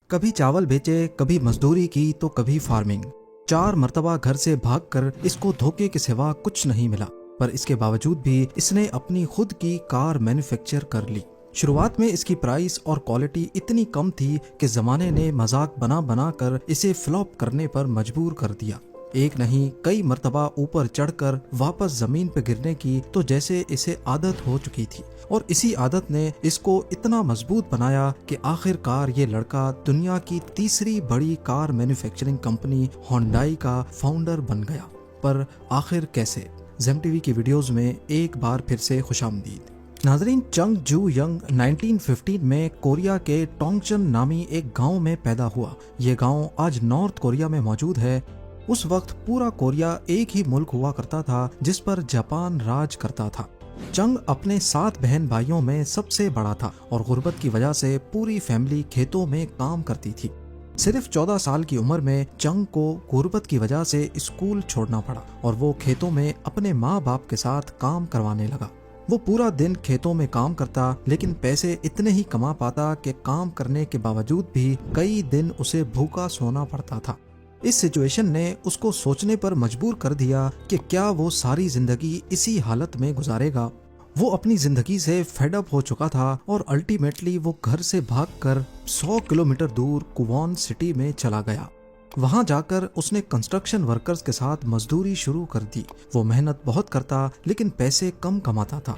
कभी चावल बेचे, कभी मजदूरी की तो कभी फार्मिंग। 4 मर्तबा घर से भागकर इसको धोखे के सिवा कुछ नहीं मिला, पर इसके बावजूद भी इसने अपनी खुद की कार मैन्युफैक्चर कर ली। शुरुआत में इसकी प्राइस और क्वालिटी इतनी कम थी कि जमाने ने मजाक बना बना कर इसे फ्लॉप करने पर मजबूर कर दिया। एक नहीं कई मर्तबा ऊपर चढ़कर वापस जमीन पर गिरने की तो जैसे इसे आदत हो चुकी थी, और इसी आदत ने इसको इतना मजबूत बनाया कि आखिरकार ये लड़का दुनिया की तीसरी बड़ी कार मैन्युफैक्चरिंग कंपनी होंडाई का फाउंडर बन गया। पर आखिर कैसे? जेम टीवी की वीडियोस में एक बार फिर से खुशामदीद। नाजरीन, चंग जू यंग 1915 में कोरिया के टोंगचन नामी एक गांव में पैदा हुआ। ये गांव आज नॉर्थ कोरिया में मौजूद है। उस वक्त पूरा कोरिया एक ही मुल्क हुआ करता था जिस पर जापान राज करता था। चंग अपने 7 बहन भाइयों में सबसे बड़ा था और गुर्बत की वजह से पूरी फैमिली खेतों में काम करती थी। सिर्फ 14 साल की उम्र में चंग को गुर्बत की वजह से स्कूल छोड़ना पड़ा और वो खेतों में अपने माँ बाप के साथ काम करवाने लगा। वो पूरा दिन खेतों में काम करता, लेकिन पैसे इतने ही कमा पाता कि काम करने के बावजूद भी कई दिन उसे भूखा सोना पड़ता था। इस सिचुएशन ने उसको सोचने पर मजबूर कर दिया कि क्या वो सारी जिंदगी इसी हालत में गुजारेगा। वो अपनी जिंदगी से फेड अप हो चुका था और अल्टीमेटली वो घर से भागकर 100 किलोमीटर दूर कुवॉन सिटी में चला गया। वहां जाकर उसने कंस्ट्रक्शन वर्कर्स के साथ मजदूरी शुरू कर दी। वो मेहनत बहुत करता लेकिन पैसे कम कमाता था,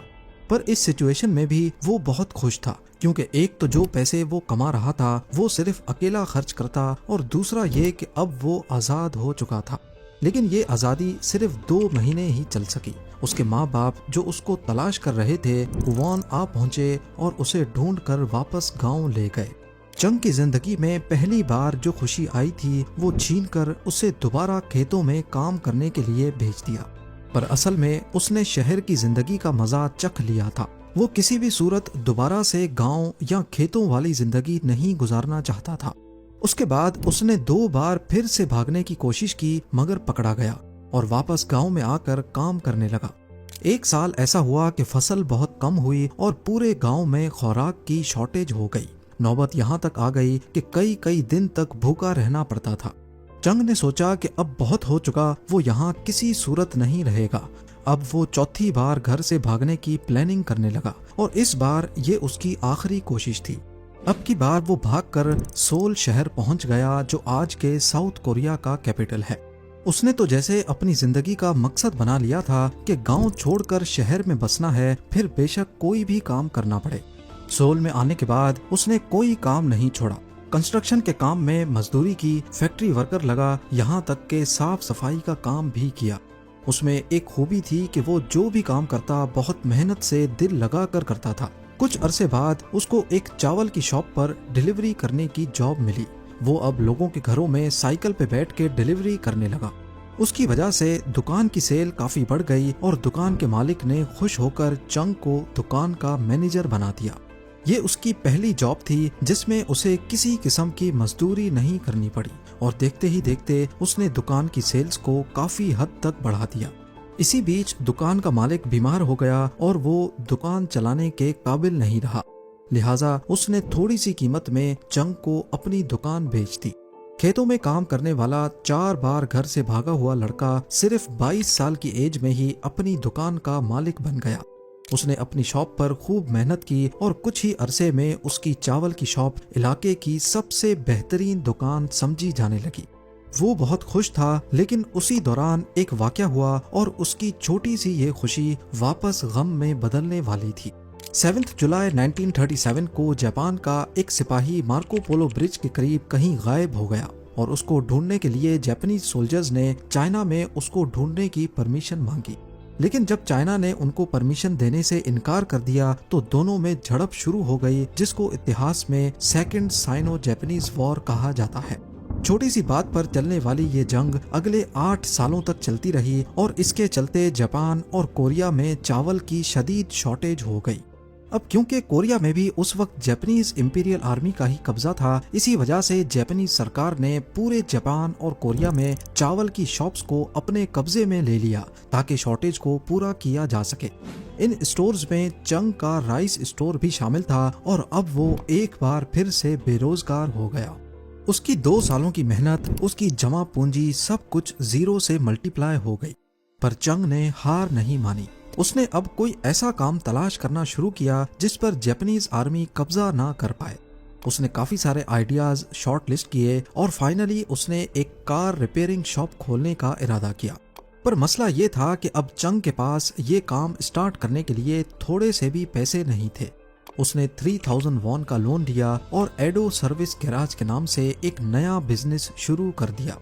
पर इस सिचुएशन में भी वो बहुत खुश था, क्योंकि एक तो जो पैसे वो कमा रहा था वो सिर्फ अकेला खर्च करता, और दूसरा ये कि अब वो आज़ाद हो चुका था। लेकिन ये आज़ादी सिर्फ 2 महीने ही चल सकी। उसके माँ बाप जो उसको तलाश कर रहे थे कुवॉन आ पहुंचे और उसे ढूंढकर वापस गांव ले गए। चंग की जिंदगी में पहली बार जो खुशी आई थी वो छीनकर उसे दोबारा खेतों में काम करने के लिए भेज दिया। पर असल में उसने शहर की जिंदगी का मजा चख लिया था। वो किसी भी सूरत दोबारा से गांव या खेतों वाली जिंदगी नहीं गुजारना चाहता था। उसके बाद उसने 2 बार फिर से भागने की कोशिश की, मगर पकड़ा गया और वापस गांव में आकर काम करने लगा। 1 साल ऐसा हुआ कि फसल बहुत कम हुई और पूरे गांव में खुराक की शॉर्टेज हो गई। नौबत यहाँ तक आ गई कि कई दिन तक भूखा रहना पड़ता था। चंग ने सोचा कि अब बहुत हो चुका, वो यहाँ किसी सूरत नहीं रहेगा। अब वो चौथी बार घर से भागने की प्लानिंग करने लगा और इस बार ये उसकी आखिरी कोशिश थी। अब की बार वो भागकर सोल शहर पहुंच गया जो आज के साउथ कोरिया का कैपिटल है। उसने तो जैसे अपनी जिंदगी का मकसद बना लिया था कि गांव छोड़कर शहर में बसना है, फिर बेशक कोई भी काम करना पड़े। सोल में आने के बाद उसने कोई काम नहीं छोड़ा। कंस्ट्रक्शन के काम में मजदूरी की, फैक्ट्री वर्कर लगा, यहाँ तक के साफ सफाई का काम भी किया। उसमें एक खूबी थी कि वो जो भी काम करता बहुत मेहनत से दिल लगा कर करता था। कुछ अरसे बाद उसको एक चावल की शॉप पर डिलीवरी करने की जॉब मिली। वो अब लोगों के घरों में साइकिल पे बैठ के डिलीवरी करने लगा। उसकी वजह से दुकान की सेल काफी बढ़ गई और दुकान के मालिक ने खुश होकर चंग को दुकान का मैनेजर बना दिया। ये उसकी पहली जॉब थी जिसमें उसे किसी किस्म की मजदूरी नहीं करनी पड़ी, और देखते ही देखते उसने दुकान की सेल्स को काफी हद तक बढ़ा दिया। इसी बीच दुकान का मालिक बीमार हो गया और वो दुकान चलाने के काबिल नहीं रहा, लिहाजा उसने थोड़ी सी कीमत में चंग को अपनी दुकान बेच दी। खेतों में काम करने वाला 4 बार घर से भागा हुआ लड़का सिर्फ 22 साल की एज में ही अपनी दुकान का मालिक बन गया। उसने अपनी शॉप पर खूब मेहनत की और कुछ ही अरसे में उसकी चावल की शॉप इलाके की सबसे बेहतरीन दुकान समझी जाने लगी। वो बहुत खुश था, लेकिन उसी दौरान एक वाकया हुआ और उसकी छोटी सी ये खुशी वापस गम में बदलने वाली थी। 7 जुलाई 1937 को जापान का एक सिपाही मार्को पोलो ब्रिज के करीब कहीं गायब हो गया और उसको ढूंढने के लिए जापानीज सोल्जर्स ने चाइना में उसको ढूंढने की परमिशन मांगी। लेकिन जब चाइना ने उनको परमिशन देने से इनकार कर दिया तो दोनों में झड़प शुरू हो गई, जिसको इतिहास में सेकंड साइनो जापानीज वॉर कहा जाता है। छोटी सी बात पर चलने वाली ये जंग अगले 8 सालों तक चलती रही और इसके चलते जापान और कोरिया में चावल की शदीद शॉर्टेज हो गई। अब क्योंकि कोरिया में भी उस वक्त जापानीज इंपीरियल आर्मी का ही कब्जा था, इसी वजह से जापानीज सरकार ने पूरे जापान और कोरिया में चावल की शॉप्स को अपने कब्जे में ले लिया ताकि शॉर्टेज को पूरा किया जा सके। इन स्टोर्स में चंग का राइस स्टोर भी शामिल था और अब वो एक बार फिर से बेरोजगार हो गया। उसकी 2 सालों की मेहनत, उसकी जमा पूंजी सब कुछ जीरो से मल्टीप्लाई हो गई। पर चंग ने हार नहीं मानी। उसने अब कोई ऐसा काम तलाश करना शुरू किया जिस पर जापानीज आर्मी कब्जा ना कर पाए। उसने काफी सारे आइडियाज शॉर्ट लिस्ट किए और फाइनली उसने एक कार रिपेयरिंग शॉप खोलने का इरादा किया। पर मसला ये था कि अब चंग के पास ये काम स्टार्ट करने के लिए थोड़े से भी पैसे नहीं थे। उसने 3000 वॉन का लोन लिया और एडो सर्विस गैराज के नाम से एक नया बिजनेस शुरू कर दिया।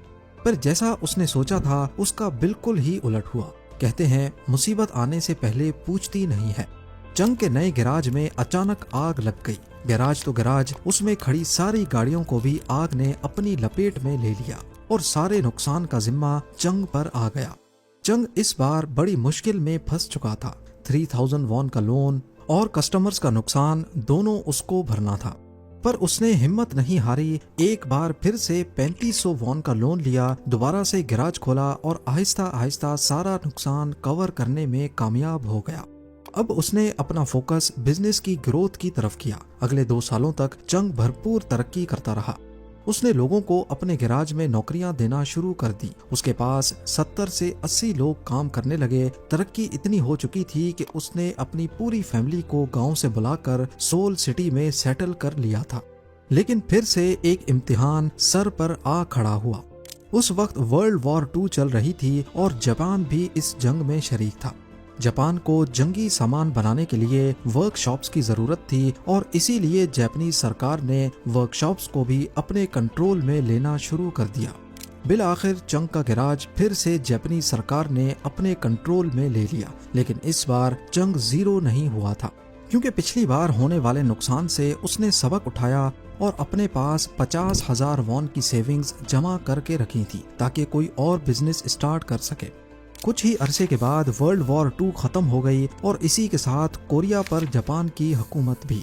पर जैसा उसने सोचा था उसका बिल्कुल ही उलट हुआ। कहते हैं मुसीबत आने से पहले पूछती नहीं है। चंग के नए गैराज में अचानक आग लग गई। गैराज तो गैराज, उसमें खड़ी सारी गाड़ियों को भी आग ने अपनी लपेट में ले लिया और सारे नुकसान का जिम्मा चंग पर आ गया। चंग इस बार बड़ी मुश्किल में फंस चुका था। 3000 वॉन का लोन और कस्टमर्स का नुकसान दोनों उसको भरना था। पर उसने हिम्मत नहीं हारी। एक बार फिर से 3500 वॉन का लोन लिया, दोबारा से गैराज खोला और आहिस्ता आहिस्ता सारा नुकसान कवर करने में कामयाब हो गया। अब उसने अपना फोकस बिजनेस की ग्रोथ की तरफ किया। अगले 2 सालों तक चंग भरपूर तरक्की करता रहा। उसने लोगों को अपने गैराज में नौकरियां देना शुरू कर दी। उसके पास 70 से 80 लोग काम करने लगे। तरक्की इतनी हो चुकी थी कि उसने अपनी पूरी फैमिली को गांव से बुलाकर सोल सिटी में सेटल कर लिया था। लेकिन फिर से एक इम्तिहान सर पर आ खड़ा हुआ। उस वक्त वर्ल्ड वॉर 2 चल रही थी और जापान भी इस जंग में शरीक था। जापान को जंगी सामान बनाने के लिए वर्कशॉप्स की जरूरत थी और इसीलिए जापानीज सरकार ने वर्कशॉप्स को भी अपने कंट्रोल में लेना शुरू कर दिया। बिल आखिर चंग का गैराज फिर से जापानीज सरकार ने अपने कंट्रोल में ले लिया। लेकिन इस बार चंग जीरो नहीं हुआ था, क्योंकि पिछली बार होने वाले नुकसान से उसने सबक उठाया और अपने पास 50,000 वॉन की सेविंग्स जमा करके रखी थी ताकि कोई और बिजनेस स्टार्ट कर सके। कुछ ही अरसे के बाद वर्ल्ड वॉर 2 खत्म हो गई और इसी के साथ कोरिया पर जापान की हुकूमत भी।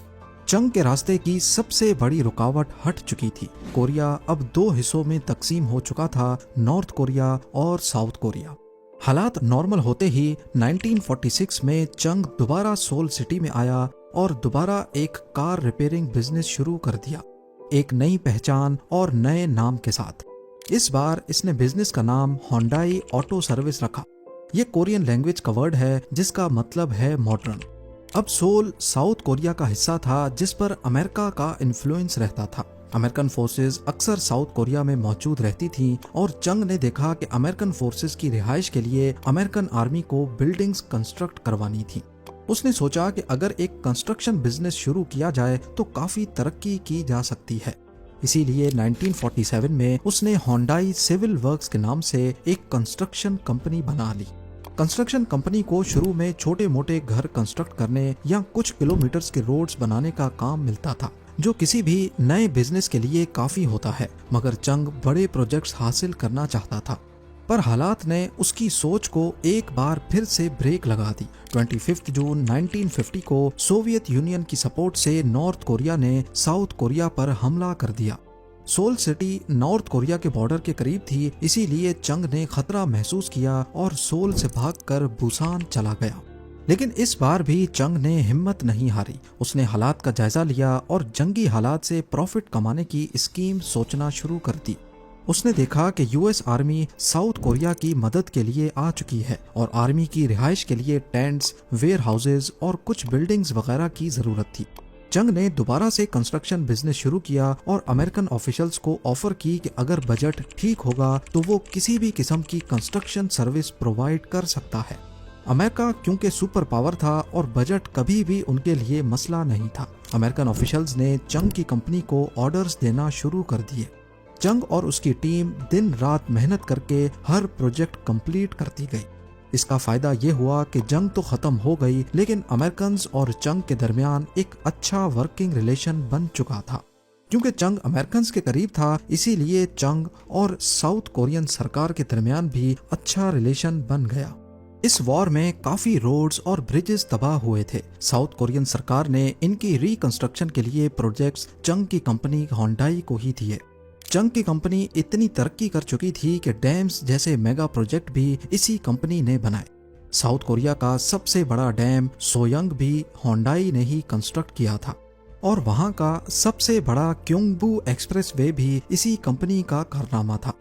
चंग के रास्ते की सबसे बड़ी रुकावट हट चुकी थी। कोरिया अब 2 हिस्सों में तकसीम हो चुका था, नॉर्थ कोरिया और साउथ कोरिया। हालात नॉर्मल होते ही 1946 में चंग दोबारा सोल सिटी में आया और दोबारा एक कार रिपेयरिंग बिजनेस शुरू कर दिया, एक नई पहचान और नए नाम के साथ। इस बार इसने बिजनेस का नाम होंडाई ऑटो सर्विस रखा। ये कोरियन लैंग्वेज का वर्ड है जिसका मतलब है मॉडर्न। अब सोल साउथ कोरिया का हिस्सा था जिस पर अमेरिका का इन्फ्लुएंस रहता था। अमेरिकन फोर्सेस अक्सर साउथ कोरिया में मौजूद रहती थीं और चंग ने देखा कि अमेरिकन फोर्सेस की रिहाइश के लिए अमेरिकन आर्मी को बिल्डिंग्स कंस्ट्रक्ट करवानी थी। उसने सोचा कि अगर एक कंस्ट्रक्शन बिजनेस शुरू किया जाए तो काफी तरक्की की जा सकती है। इसीलिए 1947 में उसने होंडाई सिविल वर्क्स के नाम से एक कंस्ट्रक्शन कंपनी बना ली। कंस्ट्रक्शन कंपनी को शुरू में छोटे मोटे घर कंस्ट्रक्ट करने या कुछ किलोमीटर्स के रोड्स बनाने का काम मिलता था, जो किसी भी नए बिजनेस के लिए काफी होता है। मगर चंग बड़े प्रोजेक्ट्स हासिल करना चाहता था, पर हालात ने उसकी सोच को एक बार फिर से ब्रेक लगा दी। 25 जून 1950 को सोवियत यूनियन की सपोर्ट से नॉर्थ कोरिया ने साउथ कोरिया पर हमला कर दिया। सोल सिटी नॉर्थ कोरिया के बॉर्डर के करीब थी, इसीलिए चंग ने खतरा महसूस किया और सोल से भागकर बुसान चला गया। लेकिन इस बार भी चंग ने हिम्मत नहीं हारी। उसने हालात का जायजा लिया और जंगी हालात से प्रॉफिट कमाने की स्कीम सोचना शुरू कर दी। उसने देखा कि यूएस आर्मी साउथ कोरिया की मदद के लिए आ चुकी है और आर्मी की रिहाइश के लिए टेंट्स, वेयर हाउसेज और कुछ बिल्डिंग्स वगैरह की जरूरत थी। चंग ने दोबारा से कंस्ट्रक्शन बिजनेस शुरू किया और अमेरिकन ऑफिशियल्स को ऑफर की कि अगर बजट ठीक होगा तो वो किसी भी किस्म की कंस्ट्रक्शन सर्विस प्रोवाइड कर सकता है। अमेरिका क्योंकि सुपर पावर था और बजट कभी भी उनके लिए मसला नहीं था, अमेरिकन ऑफिशियल्स ने चंग की कंपनी को ऑर्डर्स देना शुरू कर दिए। चंग और उसकी टीम दिन रात मेहनत करके हर प्रोजेक्ट कंप्लीट करती गई। इसका फायदा ये हुआ कि जंग तो खत्म हो गई, लेकिन अमेरिकन और चंग के दरमियान एक अच्छा वर्किंग रिलेशन बन चुका था। क्योंकि चंग अमेरिकन के करीब था, इसीलिए चंग और साउथ कोरियन सरकार के दरमियान भी अच्छा रिलेशन बन गया। इस वॉर में काफी रोड्स और ब्रिजेस तबाह हुए थे। साउथ कोरियन सरकार ने इनकी रिकंस्ट्रक्शन के लिए प्रोजेक्ट्स चंग की कंपनी होंडाई को ही दिए। चंग की कंपनी इतनी तरक्की कर चुकी थी कि डैम्स जैसे मेगा प्रोजेक्ट भी इसी कंपनी ने बनाए। साउथ कोरिया का सबसे बड़ा डैम सोयंग भी होंडाई ने ही कंस्ट्रक्ट किया था। और वहाँ का सबसे बड़ा क्योंगबू एक्सप्रेस वे भी इसी कंपनी का कारनामा था।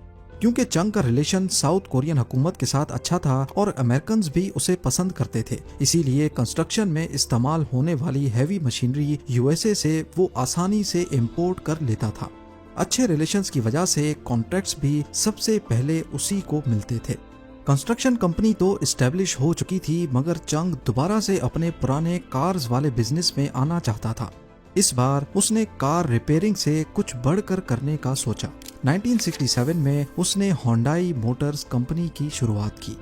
क्योंकि चंग का रिलेशन साउथ कोरियन हुकूमत के साथ अच्छा था और अमेरिकन्स भी उसे पसंद करते थे, इसीलिए कंस्ट्रक्शन में इस्तेमाल होने वाली हैवी मशीनरी यूएसए से वो आसानी से इंपोर्ट कर लेता था। अच्छे रिलेशंस की वजह से कॉन्ट्रैक्ट्स भी सबसे पहले उसी को मिलते थे। कंस्ट्रक्शन कंपनी तो एस्टेब्लिश हो चुकी थी, मगर चंग दोबारा से अपने पुराने कार्स वाले बिजनेस में आना चाहता था। इस बार उसने कार रिपेयरिंग से कुछ बढ़कर करने का सोचा। 1967 में उसने होंडाई मोटर्स कंपनी की शुरुआत की।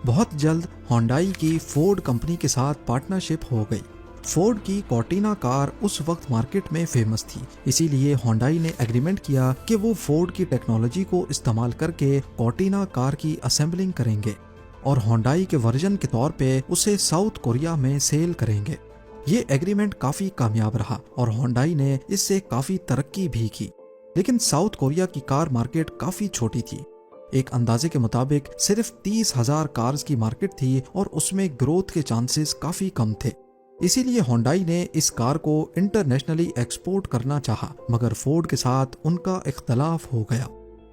बहुत जल्द होंडाई की फोर्ड कंपनी के साथ पार्टनरशिप हो गई। फोर्ड की कॉर्टिना कार उस वक्त मार्केट में फेमस थी, इसीलिए होंडाई ने एग्रीमेंट किया कि वो फोर्ड की टेक्नोलॉजी को इस्तेमाल करके कॉर्टिना कार की असेंबलिंग करेंगे और होंडाई के वर्जन के तौर पे उसे साउथ कोरिया में सेल करेंगे। ये एग्रीमेंट काफी कामयाब रहा और होंडाई ने इससे काफी तरक्की भी की, लेकिन साउथ कोरिया की कार मार्केट काफी छोटी थी। एक अंदाजे के मुताबिक सिर्फ 30,000 कार्स की मार्केट थी और उसमें ग्रोथ के चांसेस काफी कम थे। इसीलिए होंडाई ने इस कार को इंटरनेशनली एक्सपोर्ट करना चाहा, मगर फोर्ड के साथ उनका इख्तलाफ हो गया।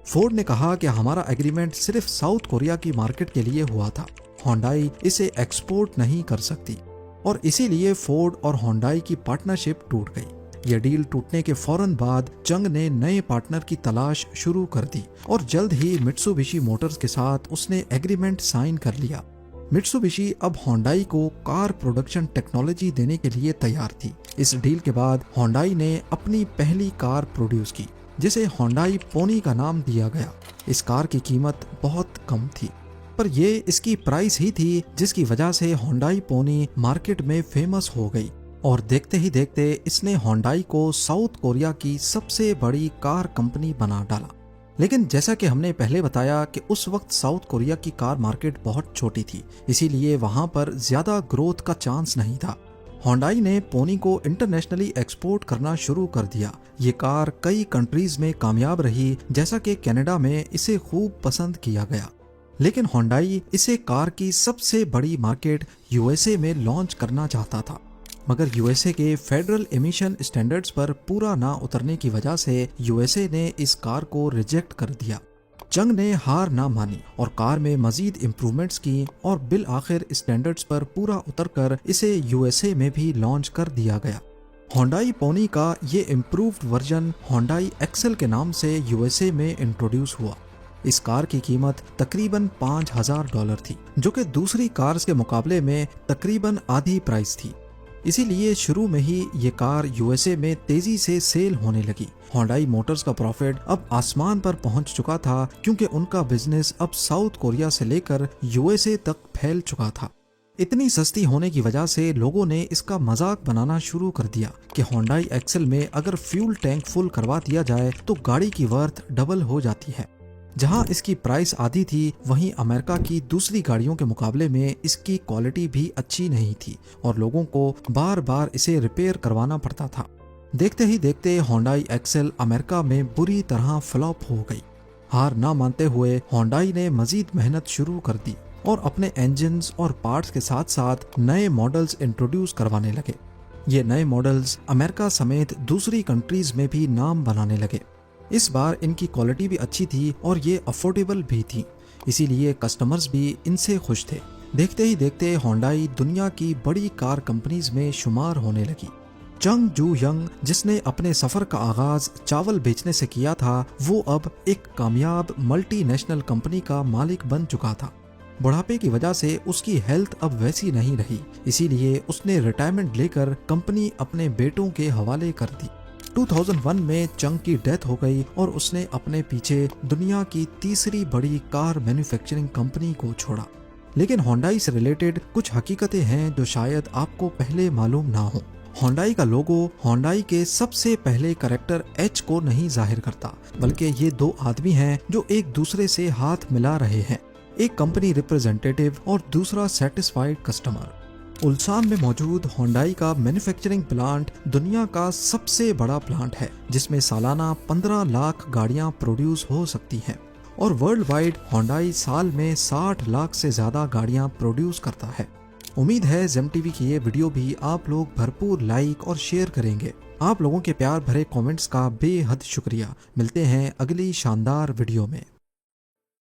फोर्ड ने कहा कि हमारा एग्रीमेंट सिर्फ साउथ कोरिया की मार्केट के लिए हुआ था, होंडाई इसे एक्सपोर्ट नहीं कर सकती, और इसीलिए फोर्ड और होंडाई की पार्टनरशिप टूट गई। यह डील टूटने के फौरन बाद चंग ने नए पार्टनर की तलाश शुरू कर दी और जल्द ही मित्सुबिशी मोटर्स के साथ उसने एग्रीमेंट साइन कर लिया। मित्सुबिशी अब होंडाई को कार प्रोडक्शन टेक्नोलॉजी देने के लिए तैयार थी। इस डील के बाद होंडाई ने अपनी पहली कार प्रोड्यूस की, जिसे होंडाई पोनी का नाम दिया गया। इस कार की कीमत बहुत कम थी, पर ये इसकी प्राइस ही थी जिसकी वजह से होंडाई पोनी मार्केट में फेमस हो गई और देखते ही देखते इसने होंडाई को साउथ कोरिया की सबसे बड़ी कार कंपनी बना डाला। लेकिन जैसा कि हमने पहले बताया कि उस वक्त साउथ कोरिया की कार मार्केट बहुत छोटी थी, इसीलिए वहां पर ज्यादा ग्रोथ का चांस नहीं था। होंडाई ने पोनी को इंटरनेशनली एक्सपोर्ट करना शुरू कर दिया। ये कार कई कंट्रीज में कामयाब रही, जैसा कि कनाडा में इसे खूब पसंद किया गया। लेकिन होंडाई इसे कार की सबसे बड़ी मार्केट यूएसए में लॉन्च करना चाहता था, मगर यूएसए के फेडरल एमिशन स्टैंडर्ड्स पर पूरा ना उतरने की वजह से यूएसए ने इस कार को रिजेक्ट कर दिया। चंग ने हार ना मानी और कार में मजीद इम्प्रूवमेंट्स की और बिल आखिर स्टैंडर्ड्स पर पूरा उतरकर इसे यूएसए में भी लॉन्च कर दिया गया। होंडाई पोनी का ये इम्प्रूव्ड वर्जन होंडाई एक्सेल के नाम से यूएसए में इंट्रोड्यूस हुआ। इस कार की कीमत तकरीबन $5,000 थी, जो कि दूसरी कार्स के मुकाबले में तकरीबन आधी प्राइस थी। इसीलिए शुरू में ही ये कार यूएसए में तेजी से सेल होने लगी। होंडाई मोटर्स का प्रॉफिट अब आसमान पर पहुंच चुका था, क्योंकि उनका बिजनेस अब साउथ कोरिया से लेकर यूएसए तक फैल चुका था। इतनी सस्ती होने की वजह से लोगों ने इसका मजाक बनाना शुरू कर दिया कि होंडाई एक्सेल में अगर फ्यूल टैंक फुल करवा दिया जाए तो गाड़ी की वर्थ डबल हो जाती है। जहां इसकी प्राइस आधी थी, वहीं अमेरिका की दूसरी गाड़ियों के मुकाबले में इसकी क्वालिटी भी अच्छी नहीं थी और लोगों को बार बार इसे रिपेयर करवाना पड़ता था। देखते ही देखते होंडाई एक्सेल अमेरिका में बुरी तरह फ्लॉप हो गई। हार ना मानते हुए होंडाई ने मजीद मेहनत शुरू कर दी और अपने इंजन्स और पार्ट्स के साथ साथ नए मॉडल्स इंट्रोड्यूस करवाने लगे। ये नए मॉडल्स अमेरिका समेत दूसरी कंट्रीज में भी नाम बनाने लगे। इस बार इनकी क्वालिटी भी अच्छी थी और ये अफोर्डेबल भी थी, इसीलिए कस्टमर्स भी इनसे खुश थे। देखते ही देखते होंडाई दुनिया की बड़ी कार कंपनीज में शुमार होने लगी। चंग जू यंग, जिसने अपने सफर का आगाज चावल बेचने से किया था, वो अब एक कामयाब मल्टीनेशनल कंपनी का मालिक बन चुका था। बुढ़ापे की वजह से उसकी हेल्थ अब वैसी नहीं रही, इसीलिए उसने रिटायरमेंट लेकर कंपनी अपने बेटों के हवाले कर दी। 2001 में चंग की डेथ हो गई और उसने अपने पीछे दुनिया की तीसरी बड़ी कार मैन्युफैक्चरिंग कंपनी को छोड़ा। लेकिन होंडाई से रिलेटेड कुछ हकीकतें हैं जो शायद आपको पहले मालूम ना हो। होंडाई का लोगो होंडाई के सबसे पहले कैरेक्टर एच को नहीं जाहिर करता, बल्कि ये दो आदमी हैं जो एक दूसरे से हाथ मिला रहे हैं, एक कंपनी रिप्रेजेंटेटिव और दूसरा सेटिस्फाइड कस्टमर। उल्सान में मौजूद होंडाई का मैन्युफैक्चरिंग प्लांट दुनिया का सबसे बड़ा प्लांट है, जिसमें सालाना 15 लाख गाड़ियां प्रोड्यूस हो सकती हैं और वर्ल्ड वाइड होंडाई साल में 60 लाख से ज्यादा गाड़ियां प्रोड्यूस करता है। उम्मीद है जेम टीवी की ये वीडियो भी आप लोग भरपूर लाइक और शेयर करेंगे। आप लोगों के प्यार भरे कमेंट्स का बेहद शुक्रिया। मिलते हैं अगली शानदार वीडियो में।